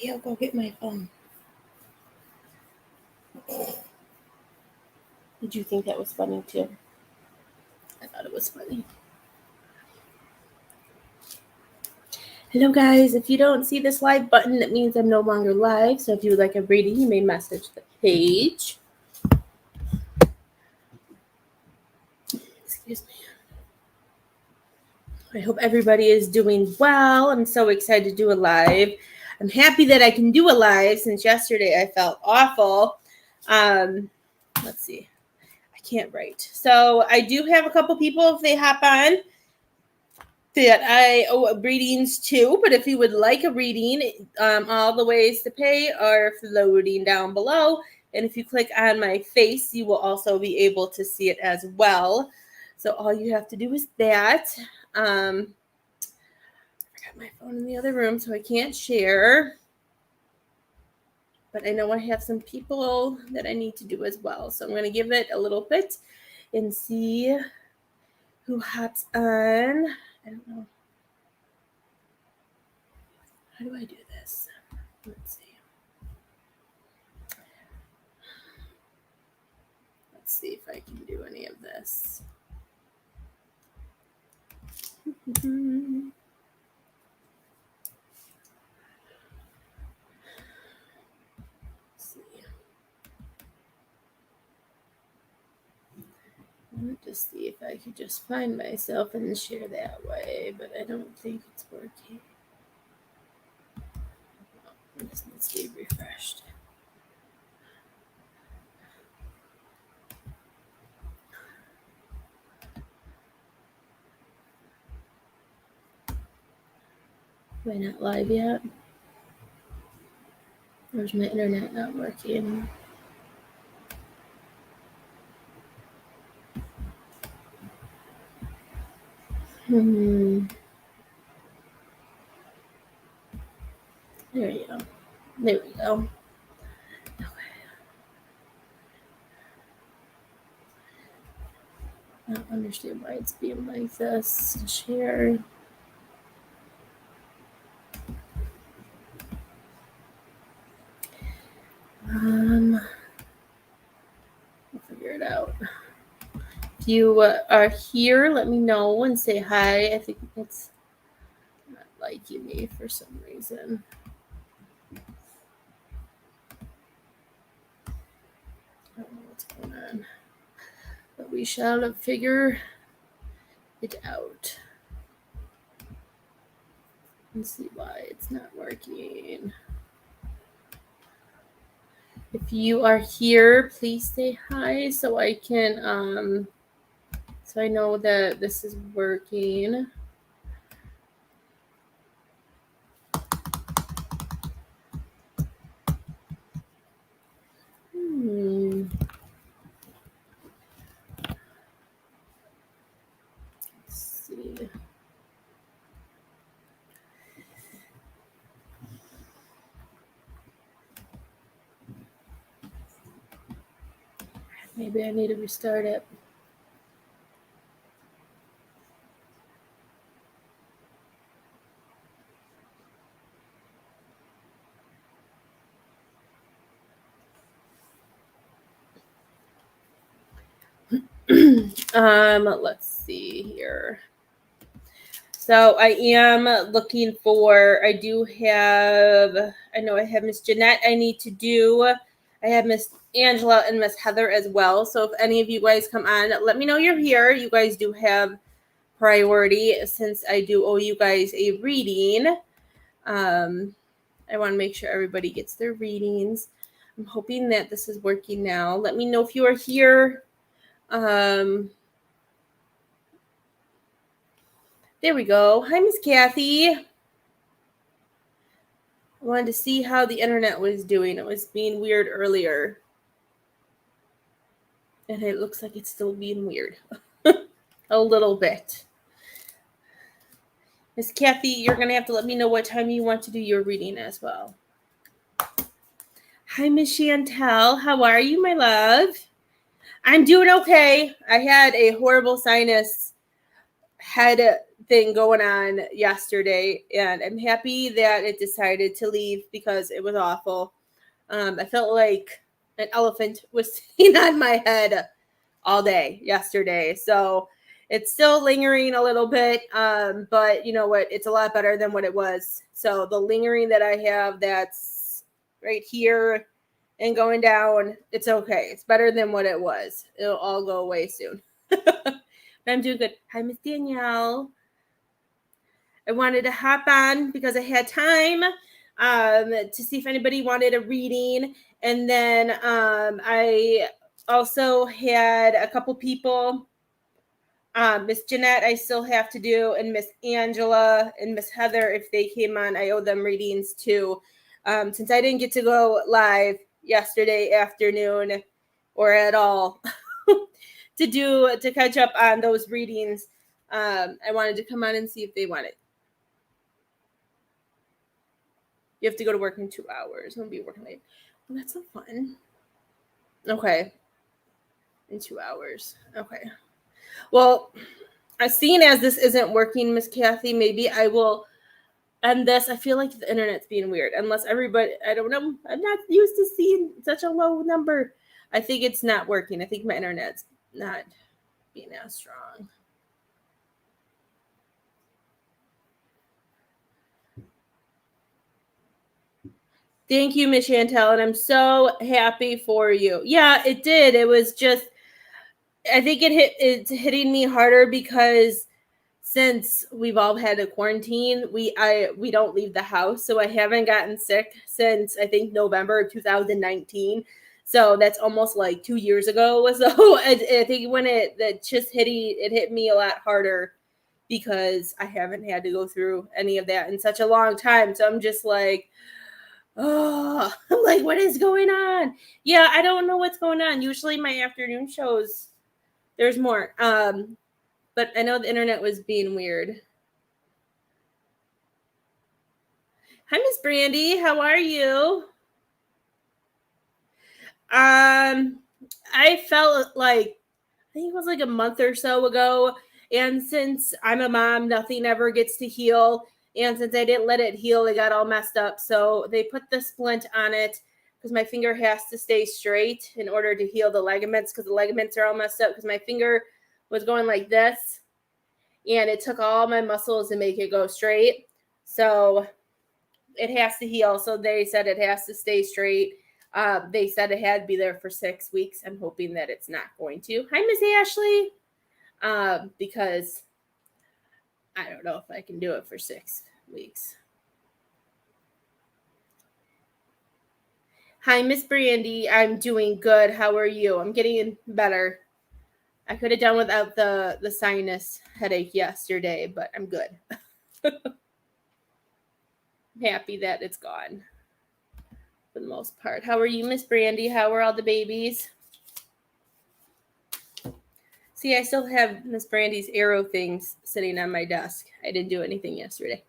Theo, go get my phone. Did you think that was funny too? I thought it was funny. Hello guys, if you don't see this live button, that means I'm no longer live. So if you would like a reading, you may message the page. Excuse me. I hope everybody is doing well. I'm so excited to do a live. I'm happy that I can do a live since yesterday I felt awful. Let's see. I can't write. So I do have a couple people, if they hop on, that I owe readings to. But if you would like a reading, all the ways to pay are floating down below. And if you click on my face, you will also be able to see it as well. So all you have to do is that. I got my phone in the other room, so I can't share. But I know I have some people that I need to do as well. So I'm going to give it a little bit and see who hops on. I don't know. How do I do this? Let's see. Let's see if I can do any of this. Just see if I could just find myself and share that way, but I don't think it's working. This needs to be refreshed. Am I not live yet? Or is my internet not working? There you go. There we go. Okay. I don't understand why it's being like this. Share. We'll figure it out. If you are here, let me know and say hi. I think it's not liking me for some reason. I don't know what's going on. But we shall figure it out. And see why it's not working. If you are here, please say hi so I can, so I know that this is working. Let's see. Maybe I need to restart it. Let's see here. So I am looking for, I know I have Miss Jeanette I need to do. I have Miss Angela and Miss Heather as well. So if any of you guys come on, let me know you're here. You guys do have priority since I do owe you guys a reading. I want to make sure everybody gets their readings. I'm hoping that this is working now. Let me know if you are here. There we go. Hi, Miss Kathy. I wanted to see how the internet was doing. It was being weird earlier. And it looks like it's still being weird. A little bit. Miss Kathy, you're going to have to let me know what time you want to do your reading as well. Hi, Miss Chantel. How are you, my love? I'm doing okay. I had a horrible sinus head thing going on yesterday, and I'm happy that it decided to leave because it was awful. I felt like an elephant was sitting on my head all day yesterday. So it's still lingering a little bit, but you know what? It's a lot better than what it was. So the lingering that I have that's right here and going down, it's okay. It's better than what it was. It'll all go away soon. I'm doing good. Hi, Miss Danielle. I wanted to hop on because I had time to see if anybody wanted a reading. And then I also had a couple people. Miss Jeanette, I still have to do, and Miss Angela and Miss Heather, if they came on, I owe them readings too. Since I didn't get to go live yesterday afternoon or at all to catch up on those readings, I wanted to come on and see if they wanted. You have to go to work in 2 hours. I'll be working late. Well, that's so fun. Okay. In 2 hours. Okay. Well, seeing as this isn't working, Miss Kathy, maybe I will end this. I feel like the internet's being weird. Unless everybody, I don't know. I'm not used to seeing such a low number. I think it's not working. I think my internet's not being as strong. Thank you, Miss Chantel, and I'm so happy for you. Yeah, it did. It was just, I think it's hitting me harder because since we've all had a quarantine, we don't leave the house, so I haven't gotten sick since I think November of 2019. So that's almost like 2 years ago. So I think when it hit me a lot harder because I haven't had to go through any of that in such a long time. So I'm just like, oh, like, what is going on? Yeah, I don't know what's going on. Usually my afternoon shows, there's more. But I know the internet was being weird. Hi, Miss Brandy. How are you? I felt like, I think it was like a month or so ago. And since I'm a mom, nothing ever gets to heal. And since I didn't let it heal, it got all messed up. So they put the splint on it because my finger has to stay straight in order to heal the ligaments, because the ligaments are all messed up because my finger was going like this. And it took all my muscles to make it go straight. So it has to heal. So they said it has to stay straight. They said it had to be there for 6 weeks. I'm hoping that it's not going to. Hi, Miss Ashley. Because I don't know if I can do it for 6 weeks. Hi, Miss Brandy. I'm doing good. How are you? I'm getting better. I could have done without the sinus headache yesterday, but I'm good. Happy that it's gone for the most part. How are you, Miss Brandy? How are all the babies? See, I still have Miss Brandy's arrow things sitting on my desk. I didn't do anything yesterday.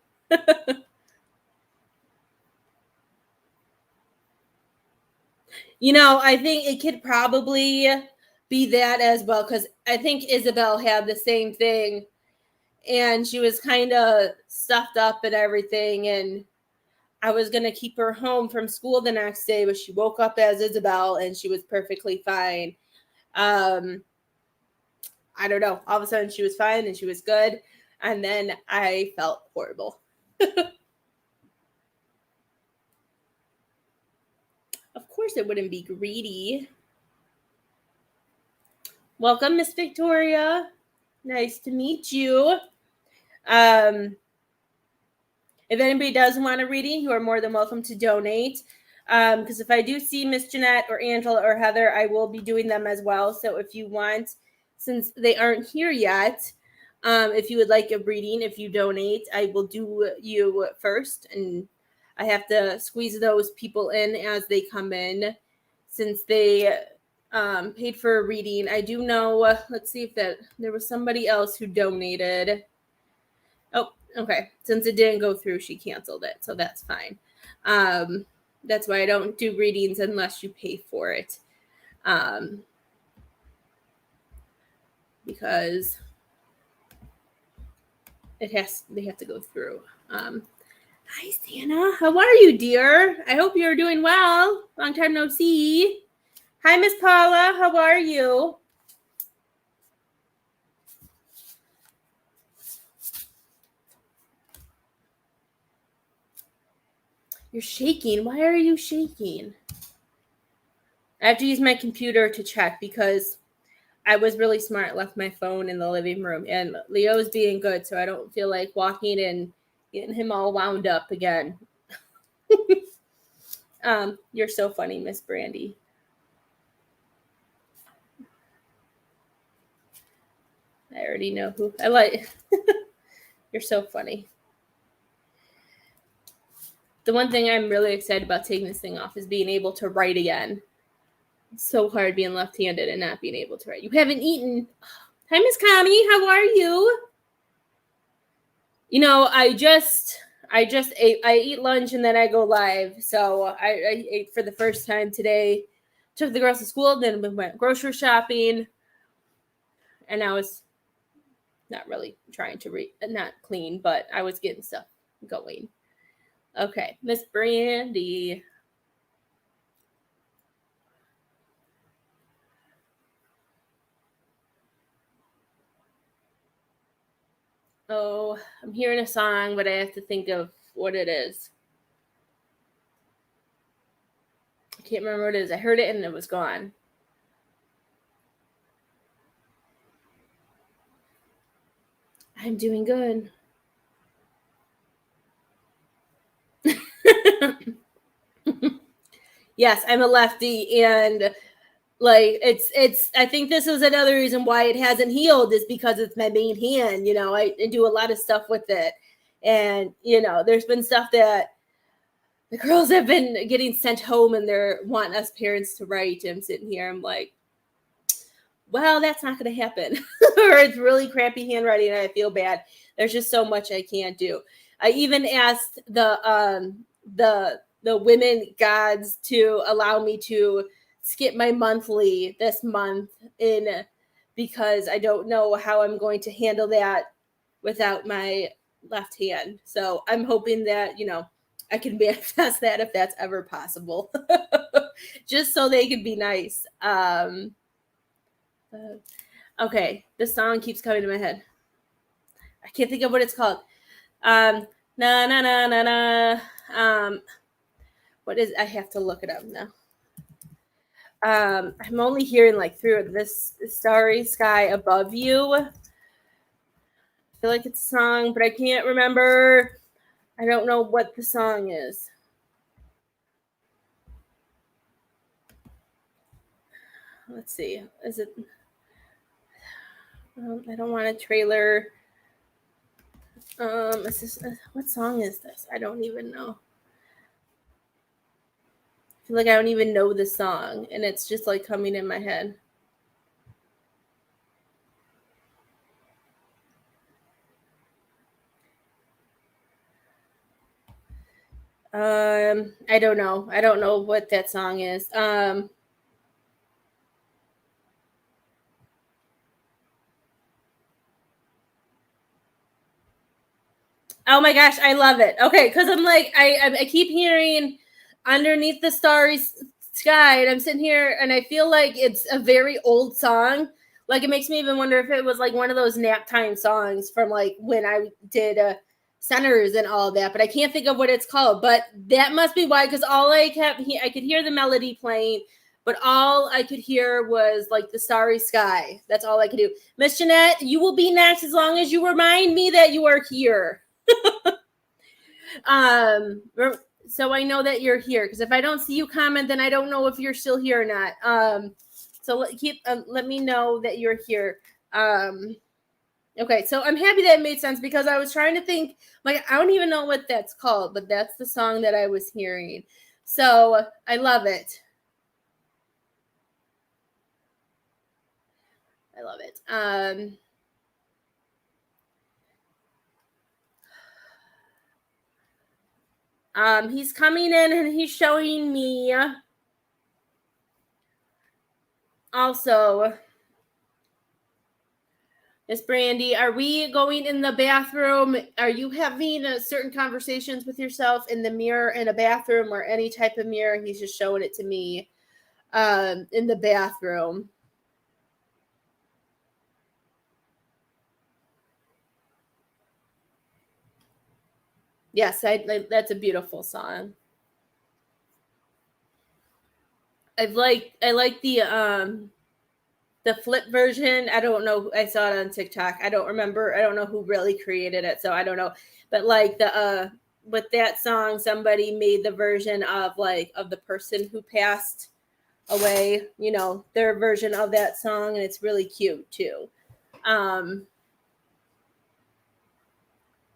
I think it could probably be that as well, because I think Isabel had the same thing, and she was kind of stuffed up and everything, and I was going to keep her home from school the next day, but she woke up as Isabel, and she was perfectly fine. I don't know. All of a sudden, she was fine, and she was good, and then I felt horrible. Of course, it wouldn't be greedy. Welcome, Miss Victoria. Nice to meet you. If anybody does want a reading, you are more than welcome to donate. Because if I do see Miss Jeanette or Angela or Heather, I will be doing them as well. So if you want, since they aren't here yet, if you would like a reading, if you donate, I will do you first. And I have to squeeze those people in as they come in, since they paid for a reading. I do know, let's see if there was somebody else who donated. Oh, okay. Since it didn't go through, she canceled it. So that's fine. That's why I don't do readings unless you pay for it. Because they have to go through. Hi, Santa. How are you, dear? I hope you're doing well. Long time no see. Hi, Miss Paula. How are you? You're shaking. Why are you shaking? I have to use my computer to check because I was really smart, left my phone in the living room, and Leo's being good, so I don't feel like walking and getting him all wound up again. You're so funny, Miss Brandy. I already know who I like. You're so funny. The one thing I'm really excited about taking this thing off is being able to write again. It's so hard being left-handed and not being able to write. You haven't eaten. Hi, Miss Connie. How are you? You know, I just ate. I eat lunch and then I go live. So I ate for the first time today. Took the girls to school, then we went grocery shopping, and I was not really trying to not clean, but I was getting stuff going. Okay, Miss Brandy. Oh, I'm hearing a song, but I have to think of what it is. I can't remember what it is. I heard it and it was gone. I'm doing good. Yes, I'm a lefty, and like it's I think this is another reason why it hasn't healed is because it's my main hand. You know, I do a lot of stuff with it, and you know, there's been stuff that the girls have been getting sent home and they're wanting us parents to write. I'm sitting here, I'm like, well, that's not going to happen. Or it's really crappy handwriting and I feel bad. There's just so much I can't do. I even asked the women gods to allow me to skip my monthly this month in because I don't know how I'm going to handle that without my left hand. So I'm hoping that, you know, I can manifest that if that's ever possible. Just so they can be nice. Okay, this song keeps coming to my head. I can't think of what it's called. Na na na na na. What is? I have to look it up now. I'm only hearing like through this starry sky above you. I feel like it's a song, but I can't remember. I don't know what the song is. Let's see. Is it? I don't want a trailer. Is this, what song is this? I don't even know. I feel like I don't even know the song, and it's just like coming in my head. I don't know. I don't know what that song is. Oh my gosh, I love it. Okay, because I'm like, I keep hearing underneath the starry sky, and I'm sitting here, and I feel like it's a very old song. Like it makes me even wonder if it was like one of those nap time songs from like when I did centers and all that. But I can't think of what it's called. But that must be why, because all I kept, I could hear the melody playing, but all I could hear was like the starry sky. That's all I could do. Miss Jeanette, you will be next as long as you remind me that you are here. um so I know that you're here, because if I don't see you comment, then I don't know if you're still here or not. So let me know that you're here. Okay, so I'm happy that it made sense, because I was trying to think, like, I don't even know what that's called, but that's the song that I was hearing. So I love it. I love it. He's coming in and he's showing me also Miss Brandy, are we going in the bathroom? Are you having certain conversations with yourself in the mirror in a bathroom or any type of mirror? He's just showing it to me in the bathroom. Yes, that's a beautiful song. I like the flip version. I don't know. I saw it on TikTok. I don't remember. I don't know who really created it, so I don't know. But like the with that song, somebody made the version of like of the person who passed away. You know, their version of that song, and it's really cute too. Um,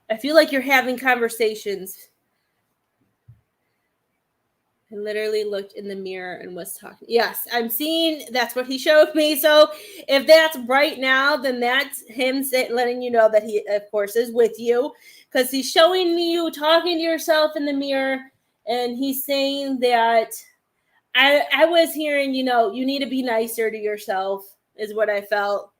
I feel like you're having conversations. I literally looked in the mirror and was talking. Yes, I'm seeing. That's what he showed me. So if that's right now, then that's him letting you know that he, of course, is with you because he's showing me you talking to yourself in the mirror, and he's saying that I was hearing, you know, you need to be nicer to yourself is what I felt.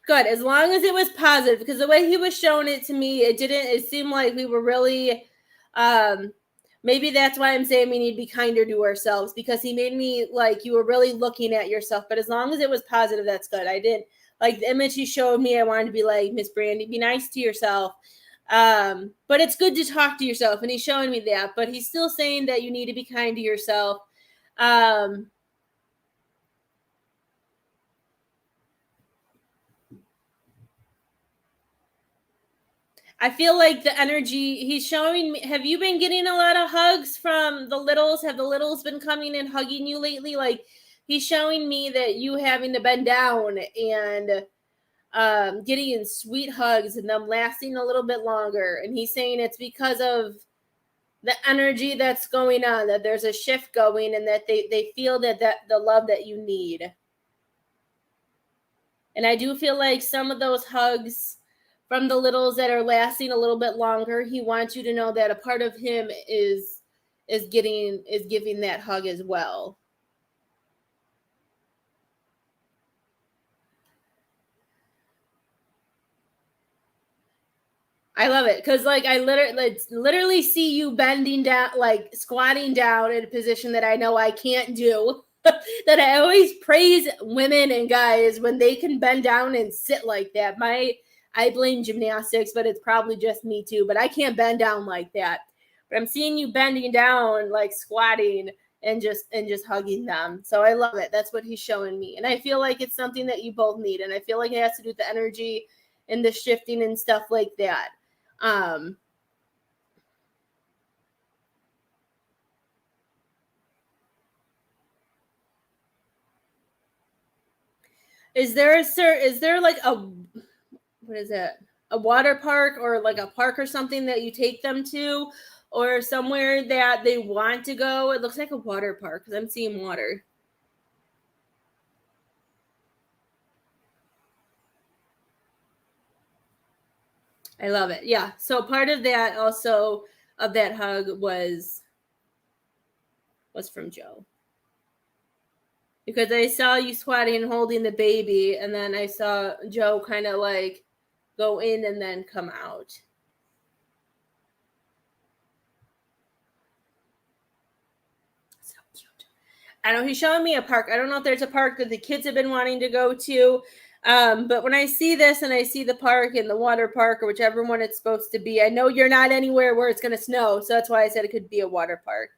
Good, as long as it was positive, because the way he was showing it to me, it seemed like we were really um maybe that's why I'm saying we need to be kinder to ourselves, because he made me like you were really looking at yourself. But as long as it was positive, that's good. I didn't like the image he showed me. I wanted to be like, Miss Brandy, be nice to yourself. But it's good to talk to yourself, and he's showing me that, but he's still saying that you need to be kind to yourself. um I feel like the energy he's showing me. Have you been getting a lot of hugs from the littles? Have the littles been coming and hugging you lately? Like he's showing me that you having to bend down and getting sweet hugs and them lasting a little bit longer. And he's saying it's because of the energy that's going on, that there's a shift going, and that they feel that the love that you need. And I do feel like some of those hugs from the littles that are lasting a little bit longer, he wants you to know that a part of him is giving that hug as well. I love it because like I literally see you bending down, like squatting down in a position that I know I can't do. That I always praise women and guys when they can bend down and sit like that. I blame gymnastics, but it's probably just me too. But I can't bend down like that. But I'm seeing you bending down, like squatting and just hugging them. So I love it. That's what he's showing me, and I feel like it's something that you both need. And I feel like it has to do with the energy and the shifting and stuff like that. Um, is there like a what is it? A water park or like a park or something that you take them to, or somewhere that they want to go? It looks like a water park because I'm seeing water. I love it. Yeah. So part of that also of that hug was from Joe, because I saw you squatting and holding the baby, and then I saw Joe kind of like go in and then come out. So cute. I know he's showing me a park. I don't know if there's a park that the kids have been wanting to go to. But when I see this and I see the park and the water park or whichever one it's supposed to be, I know you're not anywhere where it's going to snow. So that's why I said it could be a water park.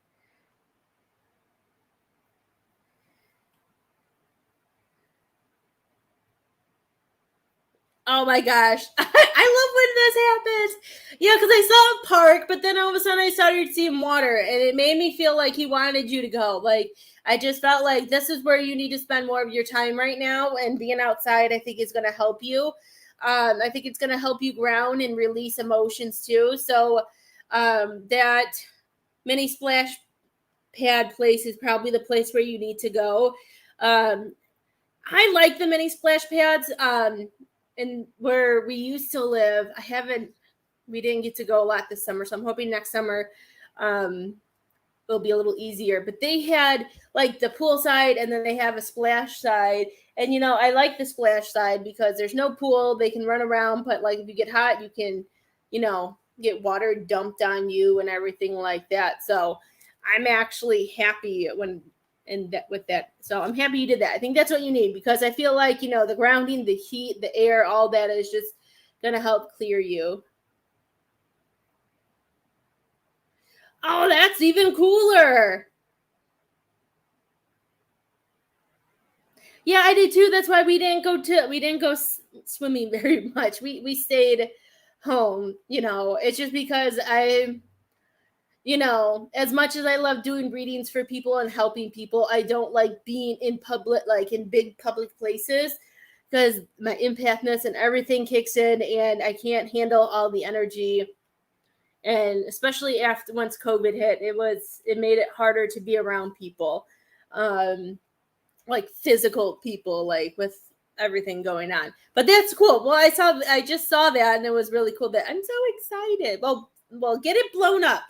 Oh my gosh. I love when this happens. Yeah, because I saw a park, but then all of a sudden I started seeing water, and it made me feel like he wanted you to go. Like, I just felt like this is where you need to spend more of your time right now, and being outside, I think, is going to help you. I think it's going to help you ground and release emotions too. So, that mini splash pad place is probably the place where you need to go. Um, I like the mini splash pads. And where we used to live, we didn't get to go a lot this summer. So I'm hoping next summer um, it'll be a little easier. But they had like the pool side, and then they have a splash side. And, I like the splash side because there's no pool. They can run around, but like if you get hot, you can, get water dumped on you and everything like that. So I'm actually happy with that. So I'm happy you did that. I think that's what you need because I feel like, the grounding, the heat, the air, all that is just going to help clear you. Oh, that's even cooler. Yeah, I did too. That's why we didn't go swimming very much. We stayed home. It's just because as much as I love doing readings for people and helping people, I don't like being in public, like in big public places, because my empathness and everything kicks in, and I can't handle all the energy. And especially once COVID hit, it made it harder to be around people. Like physical people, like with everything going on. But that's cool. Well, I just saw that and it was really cool. That I'm so excited. Well, get it blown up.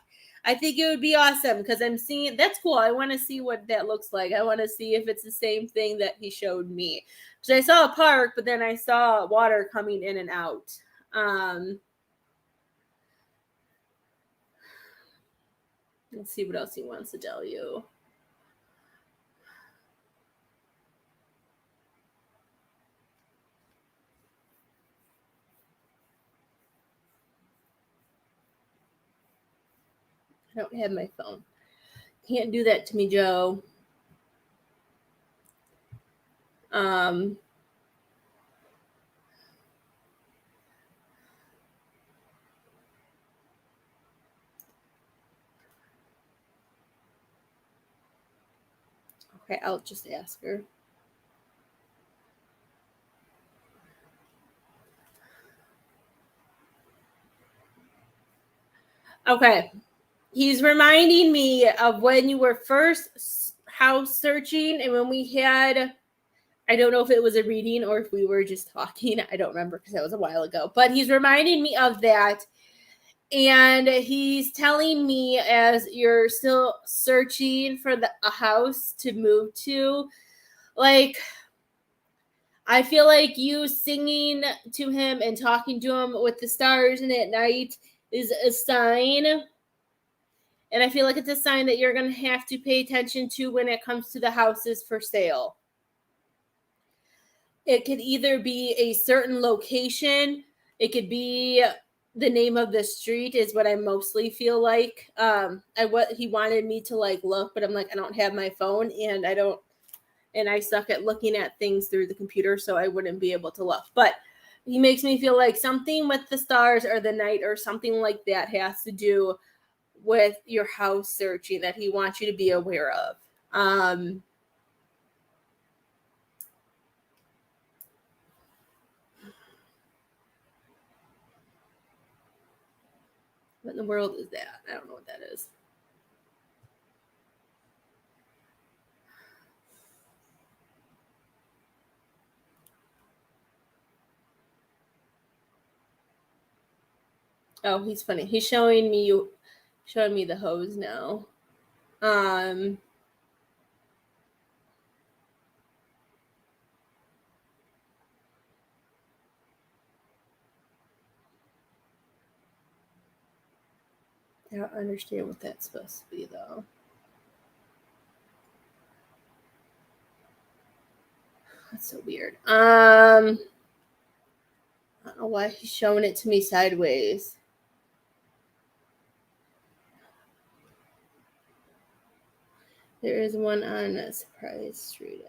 I think it would be awesome because I'm seeing that's cool. I want to see what that looks like. I want to see if it's the same thing that he showed me. So I saw a park, but then I saw water coming in and out. Let's see what else he wants to tell you. I don't have my phone. Can't do that to me, Joe. Okay, I'll just ask her. Okay. He's reminding me of when you were first house searching and when we had, I don't know if it was a reading or if we were just talking. I don't remember because that was a while ago. But he's reminding me of that. And he's telling me as you're still searching for a house to move to, like, I feel like you singing to him and talking to him with the stars and at night is a sign. And I feel like it's a sign that you're going to have to pay attention to when it comes to the houses for sale. It could either be a certain location. It could be the name of the street is what I mostly feel like. He wanted me to like look, but I'm like, I don't have my phone and I suck at looking at things through the computer, so I wouldn't be able to look. But he makes me feel like something with the stars or the night or something like that has to do with your house searching that he wants you to be aware of. What in the world is that? I don't know what that is. Oh, he's funny. He's showing me the hose now. I don't understand what that's supposed to be though. That's so weird. I don't know why he's showing it to me sideways. There is one on a Surprise Street.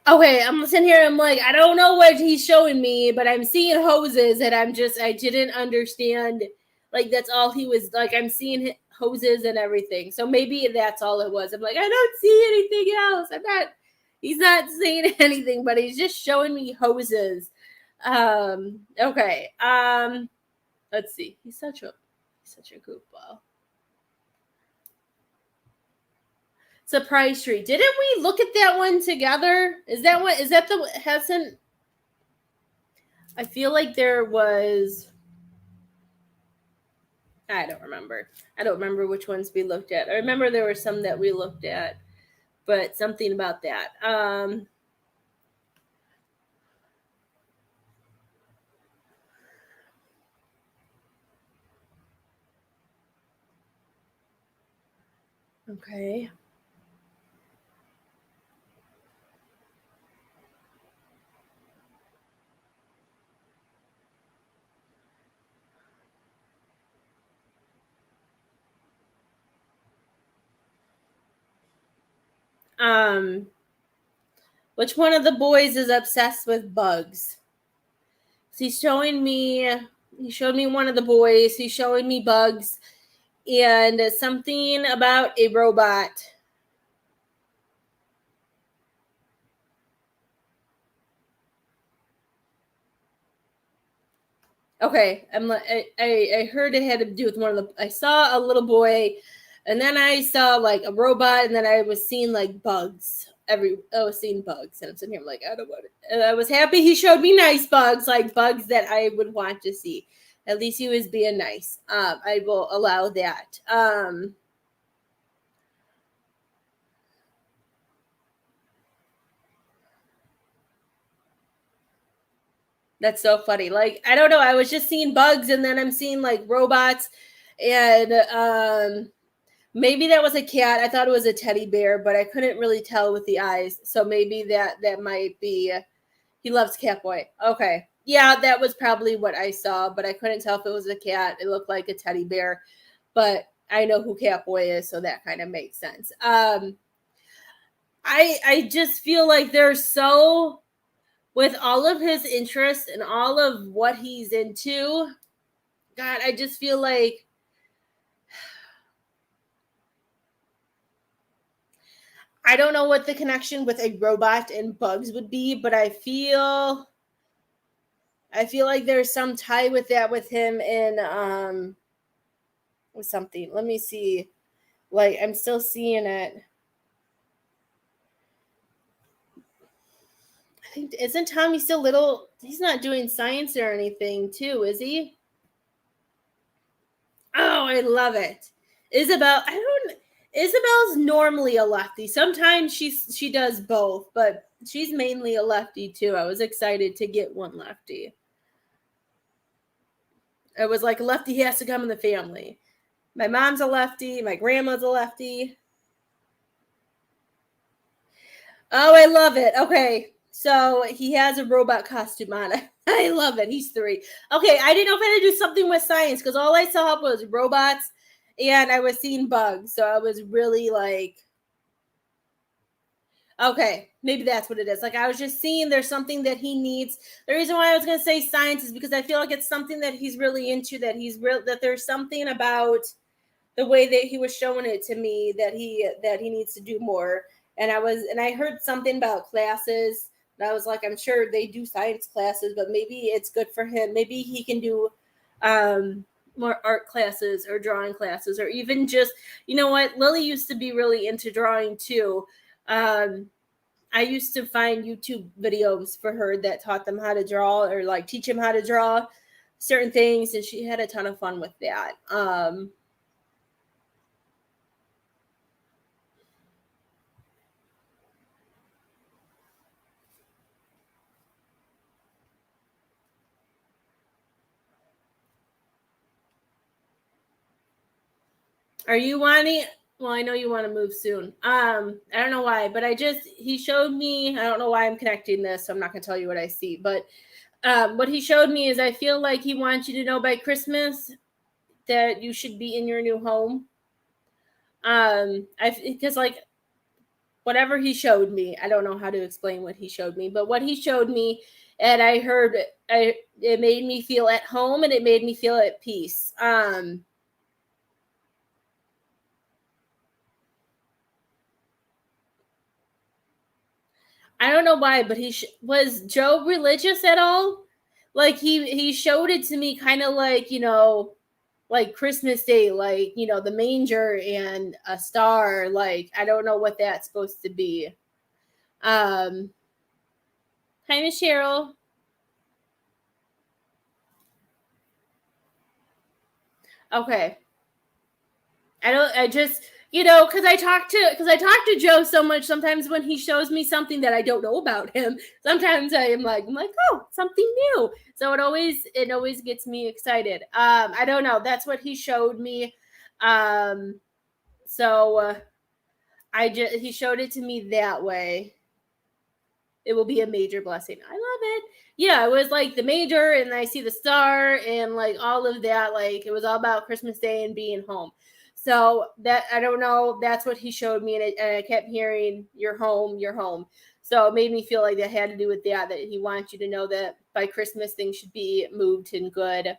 Okay, I'm sitting here. I'm like, I don't know what he's showing me, but I'm seeing hoses, and I didn't understand. Like that's all he was like. I'm seeing hoses and everything, so maybe that's all it was. I'm like, I don't see anything else. He's not saying anything, but he's just showing me hoses. Okay. Let's see. He's such a goofball. Surprise Street. Didn't we look at that one together? Is that the hasn't? I feel like there was. I don't remember. I don't remember which ones we looked at. I remember there were some that we looked at, but something about that. Okay. Um, which one of the boys is obsessed with bugs? So he's showing me. He showed me one of the boys. He's showing me bugs and something about a robot. Okay, I heard it had to do with one of the. I saw a little boy, and then I saw like a robot, and then I was seeing like bugs. I was seeing bugs, and I'm sitting here like I don't want it. And I was happy he showed me nice bugs, like bugs that I would want to see. At least he was being nice. I will allow that. That's so funny. Like I don't know. I was just seeing bugs, and then I'm seeing like robots, and maybe that was a cat. I thought it was a teddy bear, but I couldn't really tell with the eyes. So maybe that might be. He loves Catboy. Okay, yeah, that was probably what I saw, but I couldn't tell if it was a cat. It looked like a teddy bear, but I know who Catboy is, so that kind of makes sense. I just feel like they're so with all of his interests and all of what he's into. God, I just feel like I don't know what the connection with a robot and bugs would be, but I feel like there's some tie with that with him and with something. Let me see. Like I'm still seeing it. I think isn't Tommy still little? He's not doing science or anything, too, is he? Oh, I love it. Isabel, I don't. Isabel's normally a lefty. Sometimes she does both, but she's mainly a lefty too. I was excited to get one lefty. It was like a lefty has to come in the family. My mom's a lefty. My grandma's a lefty. Oh, I love it. Okay. So he has a robot costume on. I love it. He's 3. Okay. I didn't know if I had to do something with science because all I saw was robots and I was seeing bugs. So I was really like, okay, maybe that's what it is. Like I was just seeing there's something that he needs. The reason why I was going to say science is because I feel like it's something that he's really into, that there's something about the way that he was showing it to me that he needs to do more. And I heard something about classes. And I was like, I'm sure they do science classes, but maybe it's good for him. Maybe he can do more art classes or drawing classes, or even just, you know what? Lily used to be really into drawing too. Um, I used to find YouTube videos for her that taught them how to draw or like teach him how to draw certain things, and she had a ton of fun with that. Are you wanting? Well, I know you want to move soon. I don't know why, but he showed me. I don't know why I'm connecting this, so I'm not gonna tell you what I see. But what he showed me is I feel like he wants you to know by Christmas that you should be in your new home. I because like whatever he showed me, I don't know how to explain what he showed me, but what he showed me, and I heard, it made me feel at home and it made me feel at peace. I don't know why, but was Joe religious at all? Like he showed it to me kind of like, like Christmas Day, like, the manger and a star, like I don't know what that's supposed to be. Um Hi Miss Cheryl. Okay. I just, because I talk to Joe so much. Sometimes when he shows me something that I don't know about him, sometimes I'm like, oh, something new. So it always gets me excited. I don't know. That's what he showed me. So he showed it to me that way. It will be a major blessing. I love it. Yeah, it was like the major, and I see the star, and like all of that. Like it was all about Christmas Day and being home. So that, I don't know. That's what he showed me, and I kept hearing, "You're home, you're home." So it made me feel like that had to do with that. That he wants you to know that by Christmas things should be moved and good.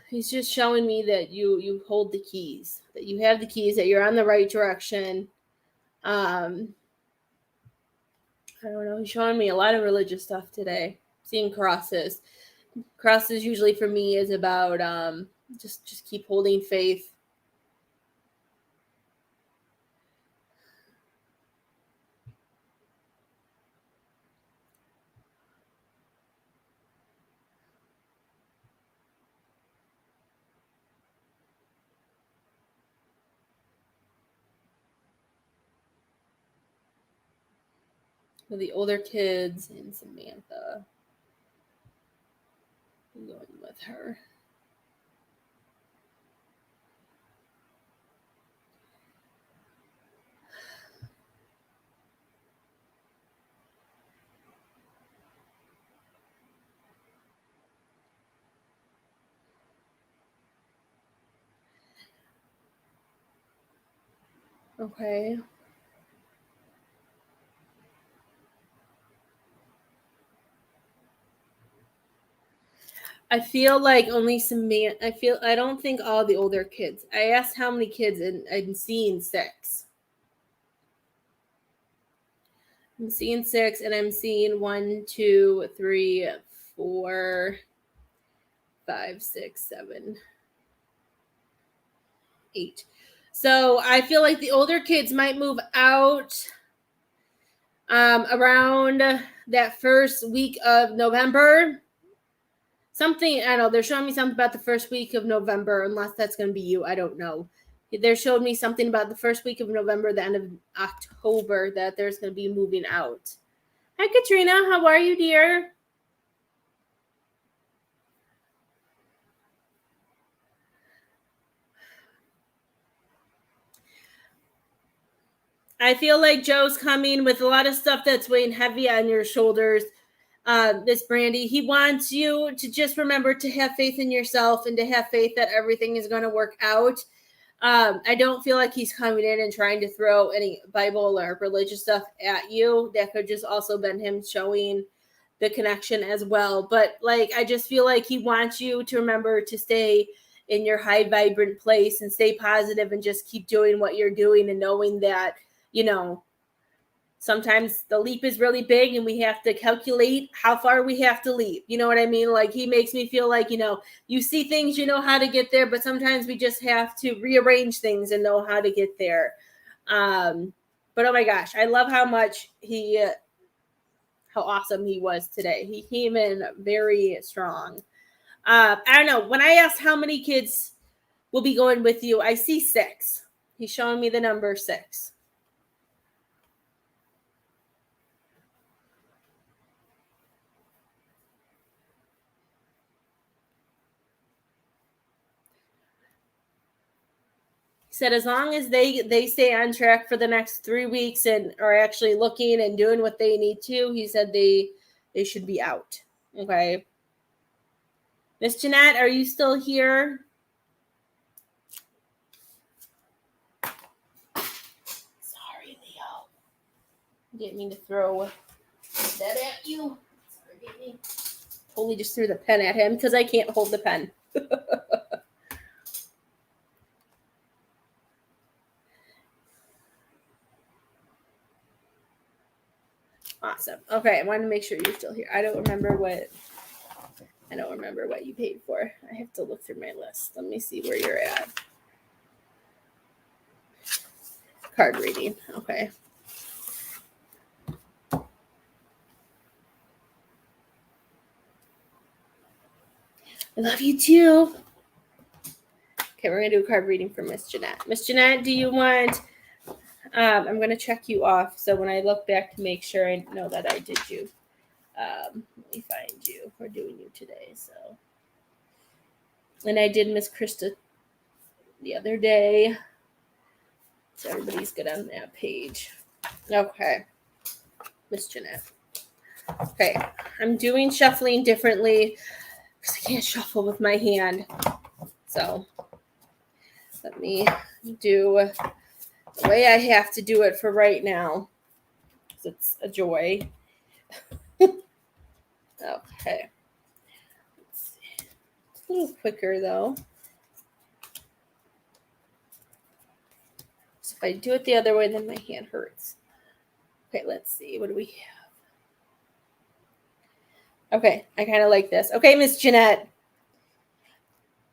He's just showing me that you hold the keys, that you have the keys, that you're on the right direction. I don't know. He's showing me a lot of religious stuff today. Seeing crosses. Crosses usually for me is about just keep holding faith. For the older kids and Samantha. I'm going with her. Okay. I feel like only Samantha. I don't think all the older kids. I asked how many kids, and I'm seeing 6. I'm seeing 6, and I'm seeing 1, 2, 3, 4, 5, 6, 7, 8. So I feel like the older kids might move out around that first week of November. Something, I don't know, they're showing me something about the first week of November, unless that's going to be you. I don't know. They're showing me something about the first week of November, the end of October, that there's going to be moving out. Hi, Katrina. How are you, dear? I feel like Joe's coming with a lot of stuff that's weighing heavy on your shoulders. This Brandy, he wants you to just remember to have faith in yourself and to have faith that everything is going to work out. I don't feel like he's coming in and trying to throw any Bible or religious stuff at you. That could just also been him showing the connection as well. But like, I just feel like he wants you to remember to stay in your high vibrant place and stay positive and just keep doing what you're doing, and knowing that, sometimes the leap is really big and we have to calculate how far we have to leap. You know what I mean? Like, he makes me feel like, you see things, you know how to get there, but sometimes we just have to rearrange things and know how to get there. But oh my gosh, I love how much how awesome he was today. He came in very strong. I don't know. When I asked how many kids will be going with you, I see 6. He's showing me the number 6. Said as long as they stay on track for the next 3 weeks and are actually looking and doing what they need to, he said they should be out. Okay. Miss Jeanette, are you still here? Sorry, Leo. Didn't mean to throw that at you. Sorry, totally just threw the pen at him because I can't hold the pen. Awesome. Okay, I wanted to make sure you're still here. I don't remember what you paid for. I have to look through my list. Let me see where you're at. Card reading. Okay. I love you too. Okay, we're going to do a card reading for Miss Jeanette. Miss Jeanette, do you want... I'm going to check you off, so when I look back to make sure I know that I did you. Let me find you. We're doing you today, so... And I did Miss Krista the other day. So everybody's good on that page. Okay. Miss Jeanette. Okay. I'm doing shuffling differently because I can't shuffle with my hand. So let me do the way I have to do it for right now. Because it's a joy. Okay. Let's see. A little quicker though. So if I do it the other way, then my hand hurts. Okay, let's see. What do we have? Okay, I kind of like this. Okay, Miss Jeanette.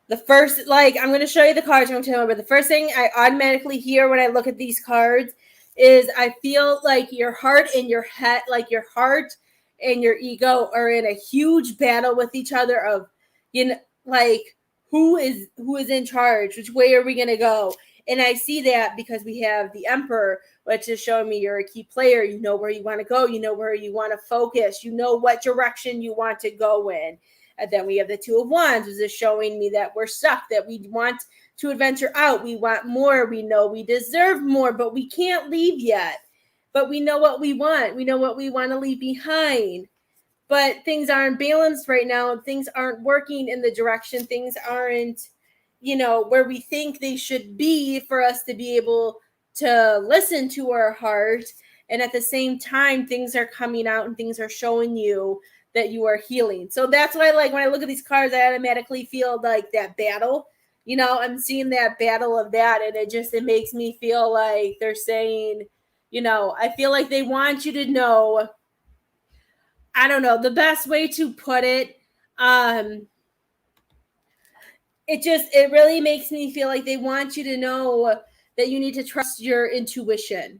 The first, I'm going to show you the cards. I'm going to tell you, but the first thing I automatically hear when I look at these cards is I feel like your heart and your head, like your heart and your ego are in a huge battle with each other of, who is in charge? Which way are we going to go? And I see that because we have the Emperor, which is showing me you're a key player. You know where you want to go. You know where you want to focus. You know what direction you want to go in. And then we have the Two of Wands, which is showing me that we're stuck, that we want to adventure out. We want more. We know we deserve more, but we can't leave yet. But we know what we want. We know what we want to leave behind. But things aren't balanced right now. Things aren't working in the direction. Things aren't, where we think they should be for us to be able to listen to our heart. And at the same time, things are coming out and things are showing you that you are healing. So that's why, when I look at these cards, I automatically feel like that battle. I'm seeing that battle of that, and it makes me feel like they're saying, I feel like they want you to know, I don't know, the best way to put it. It really makes me feel like they want you to know that you need to trust your intuition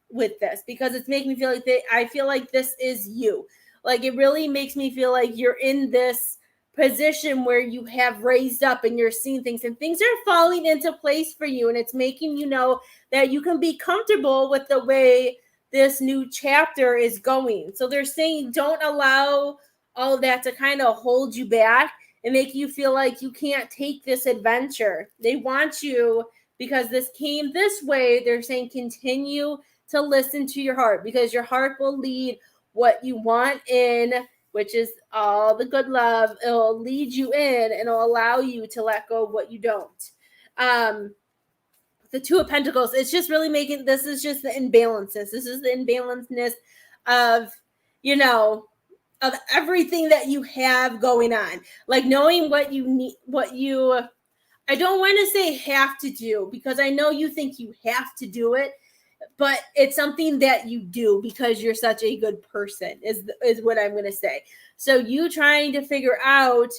with this, because it's making me feel like I feel like this is you. It really makes me feel like you're in this position where you have raised up and you're seeing things and things are falling into place for you. And it's making you know that you can be comfortable with the way this new chapter is going. So they're saying don't allow all of that to kind of hold you back and make you feel like you can't take this adventure. They want you, because this came this way, they're saying continue to listen to your heart, because your heart will lead what you want in, which is all the good love. It'll lead you in and it'll allow you to let go of what you don't. The Two of Pentacles, it's just really this is just the imbalances. This is the imbalancedness of, of everything that you have going on. Knowing what you need, I don't want to say have to do, because I know you think you have to do it, but it's something that you do because you're such a good person is what I'm going to say. So you trying to figure out,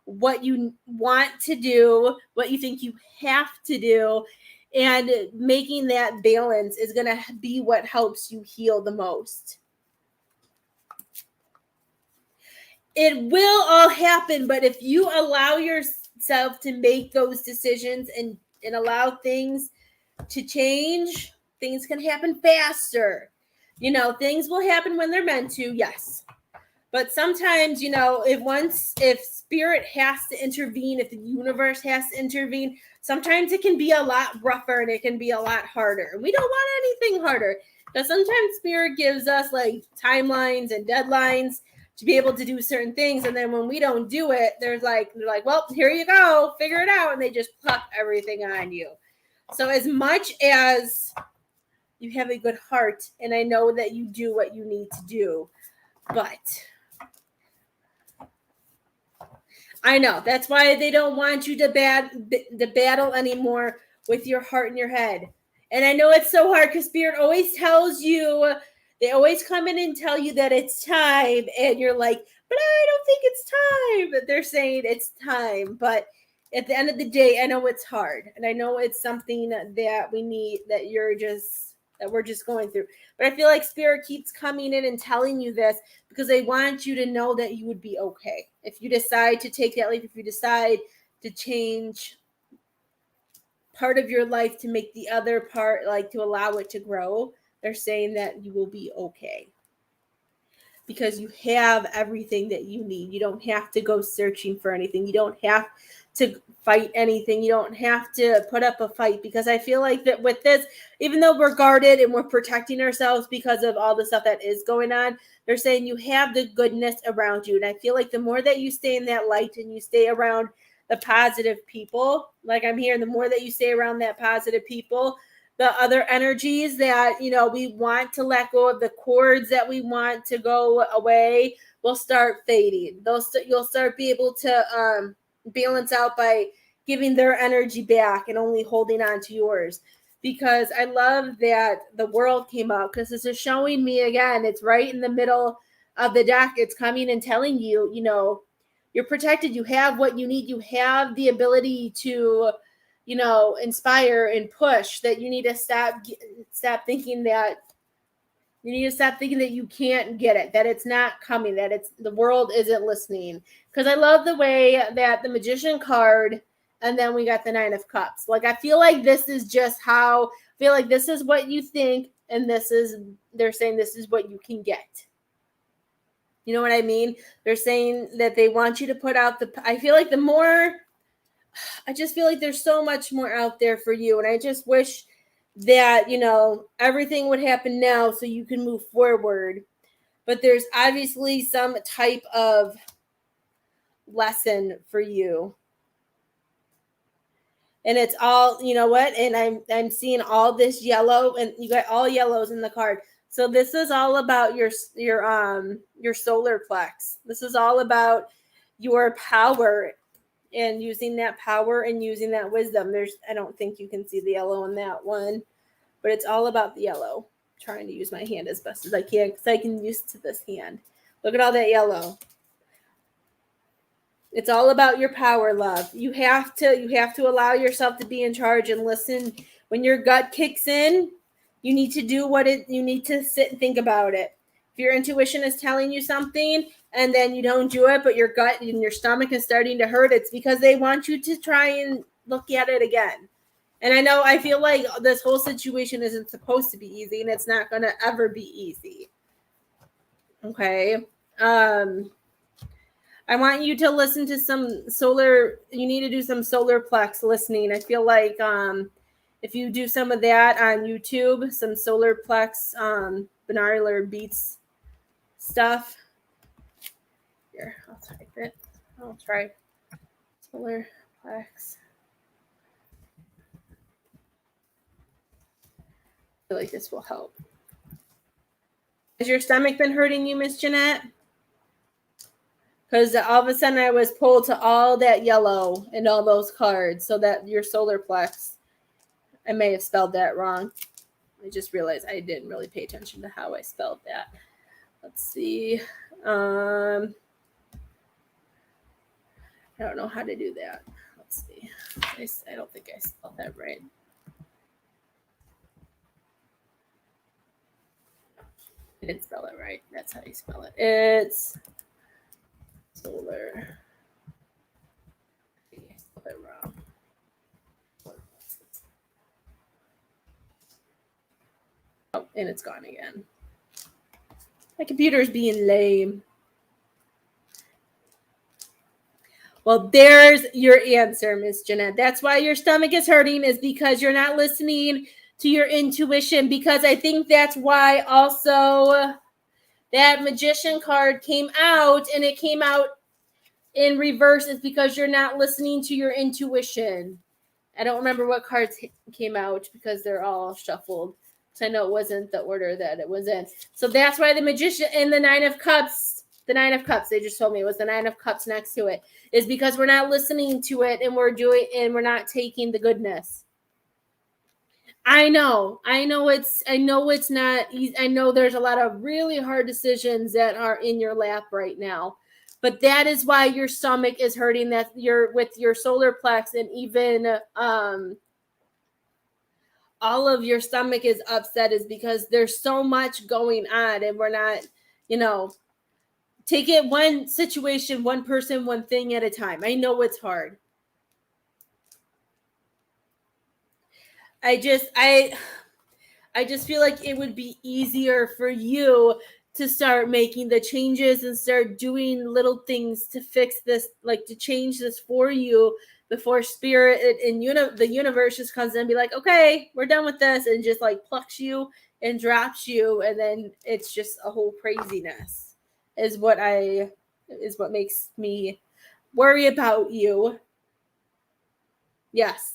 what you want to do, what you think you have to do, and making that balance is going to be what helps you heal the most. It will all happen, but if you allow yourself to make those decisions and allow things to change, things can happen faster. Things will happen when they're meant to, yes. But sometimes, if spirit has to intervene, if the universe has to intervene, sometimes it can be a lot rougher and it can be a lot harder. And we don't want anything harder, because sometimes spirit gives us timelines and deadlines to be able to do certain things. And then when we don't do it, they're like, well, here you go, figure it out. And they just pluck everything on you. So as much as you have a good heart, and I know that you do what you need to do, but I know that's why they don't want you to battle anymore with your heart and your head. And I know it's so hard, because Spirit always tells you, they always come in and tell you that it's time, and you're like, but I don't think it's time. But they're saying it's time. But at the end of the day, I know it's hard, and I know it's something that we need, that you're just that we're just going through. But I feel like Spirit keeps coming in and telling you this because they want you to know that you would be okay. If you decide to take that leap, if you decide to change part of your life to make the other part, like to allow it to grow, they're saying that you will be okay. Because you have everything that you need. You don't have to go searching for anything. You don't have to fight anything. You don't have to put up a fight, because I feel like that with this, even though we're guarded and we're protecting ourselves because of all the stuff that is going on, they're saying you have the goodness around you. And I feel like the more that you stay in that light and you stay around the positive people, like I'm here, the more that you stay around that positive people, the other energies that, you know, we want to let go of, the cords that we want to go away, will start fading. You'll start be able to balance out by giving their energy back and only holding on to yours. Because I love that the world came up, because this is showing me again, it's right in the middle of the deck. It's coming and telling you, you know, you're protected. You have what you need. You have the ability to, you know, inspire and push. That you need to stop thinking that you can't get it, that it's not coming, that it's the world isn't listening. Because I love the way that the Magician card, and then we got the Nine of Cups. Like, I feel like this is just how, I feel like this is what you think, and they're saying this is what you can get. You know what I mean? They're saying that they want you to put out I feel like I just feel like there's so much more out there for you. And I just wish that, you know, everything would happen now so you can move forward. But there's obviously some type of lesson for you. And it's all, you know what? And I'm seeing all this yellow, and you got all yellows in the card. So this is all about your solar plex. This is all about your power and using that power and using that wisdom. I don't think you can see the yellow in that one, but it's all about the yellow. I'm trying to use my hand as best as I can, because I can use to this hand. Look at all that yellow. It's all about your power, love. You have to allow yourself to be in charge and listen. When your gut kicks in, you need to do you need to sit and think about it. If your intuition is telling you something and then you don't do it, but your gut and your stomach is starting to hurt, it's because they want you to try and look at it again. And I feel like this whole situation isn't supposed to be easy, and it's not going to ever be easy. Okay. I want you to listen to you need to do some solar plex listening. I feel like if you do some of that on YouTube, some solar plex binaural beats stuff. Here, I'll type it. I'll try solar plex. I feel like this will help. Has your stomach been hurting you, Miss Jeanette? Because all of a sudden I was pulled to all that yellow and all those cards. So that your solar plex, I may have spelled that wrong. I just realized I didn't really pay attention to how I spelled that. Let's see. I don't know how to do that. Let's see. I don't think I spelled that right. I didn't spell it right. That's how you spell it. It's solar. I think I spelled it wrong. Oh, and it's gone again. My computer's being lame. Well, there's your answer, Miss Jeanette. That's why your stomach is hurting, is because you're not listening to your intuition. Because I think that's why also that Magician card came out, and it came out in reverse, is because you're not listening to your intuition. I don't remember what cards came out because they're all shuffled. So I know it wasn't the order that it was in. So that's why the Magician and the Nine of Cups, they just told me it was the Nine of Cups next to it, is because we're not listening to it, and we're not taking the goodness. I know it's not easy. I know there's a lot of really hard decisions that are in your lap right now. But that is why your stomach is hurting, that you're with your solar plex, and even all of your stomach is upset is because there's so much going on, and we're not, take it one situation, one person, one thing at a time. I know it's hard. I just feel like it would be easier for you to start making the changes and start doing little things to fix this, like to change this for you before spirit and the universe just comes in and be like, okay, we're done with this, and just like plucks you and drops you, and then it's just a whole craziness is what makes me worry about you. Yes.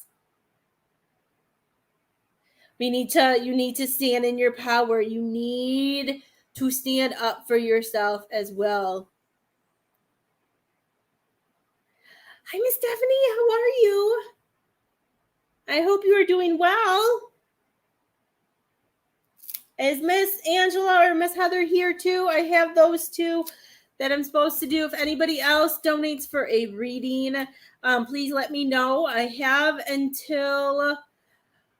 You need to stand in your power. You need to stand up for yourself as well. Hi, Miss Stephanie. How are you? I hope you are doing well. Is Miss Angela or Miss Heather here too? I have those two that I'm supposed to do. If anybody else donates for a reading, please let me know. I have until,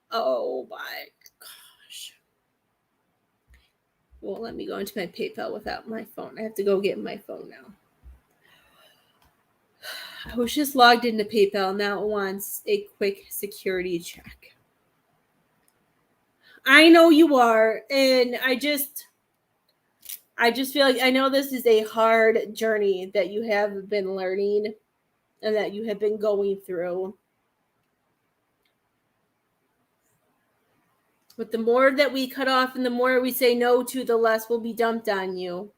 oh my gosh. Won't let me go into my PayPal without my phone. I have to go get my phone now. I was just logged into PayPal. Now it wants a quick security check. I know you are, and I just feel like I know this is a hard journey that you have been learning and that you have been going through. But the more that we cut off and the more we say no to, the less will be dumped on you.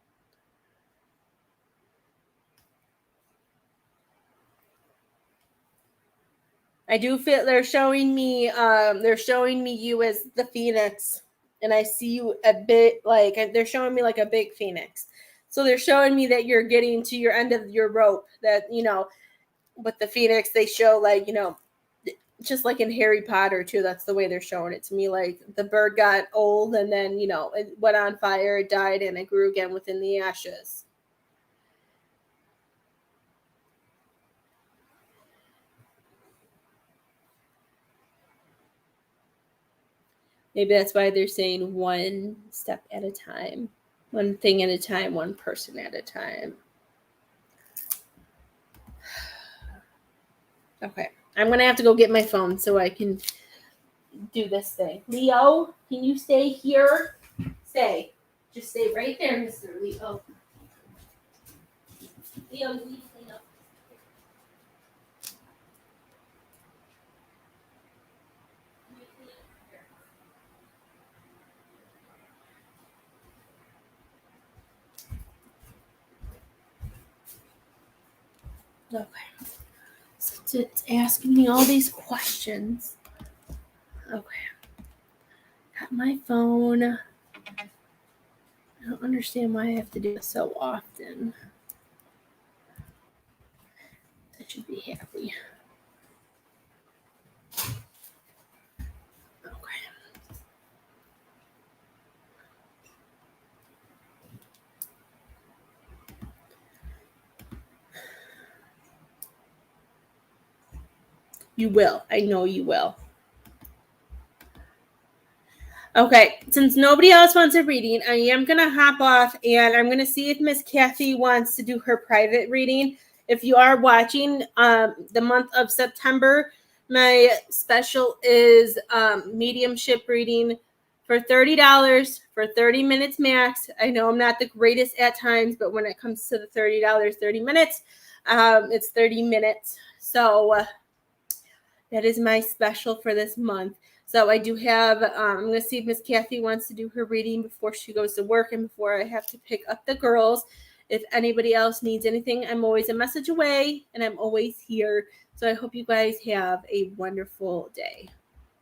I do feel they're showing me you as the phoenix, and I see you a bit like they're showing me like a big phoenix. So they're showing me that you're getting to your end of your rope, that with the phoenix they show like, just like in Harry Potter too, that's the way they're showing it to me. Like the bird got old and then, it went on fire, it died, and it grew again within the ashes. Maybe that's why they're saying one step at a time, one thing at a time, one person at a time. Okay. I'm going to have to go get my phone so I can do this thing. Leo, can you stay here? Stay. Just stay right there, Mr. Leo. Leo, you need to clean up. Okay. So it's asking me all these questions. Okay. Got my phone. I don't understand why I have to do this so often. I should be happy. Okay. You will. I know you will. Okay, since nobody else wants a reading, I am going to hop off and I'm going to see if Miss Kathy wants to do her private reading. If you are watching the month of September, my special is mediumship reading for $30 for 30 minutes max. I know I'm not the greatest at times, but when it comes to the $30, 30 minutes, it's 30 minutes. So that is my special for this month. So I do have, I'm going to see if Miss Kathy wants to do her reading before she goes to work and before I have to pick up the girls. If anybody else needs anything, I'm always a message away and I'm always here. So I hope you guys have a wonderful day.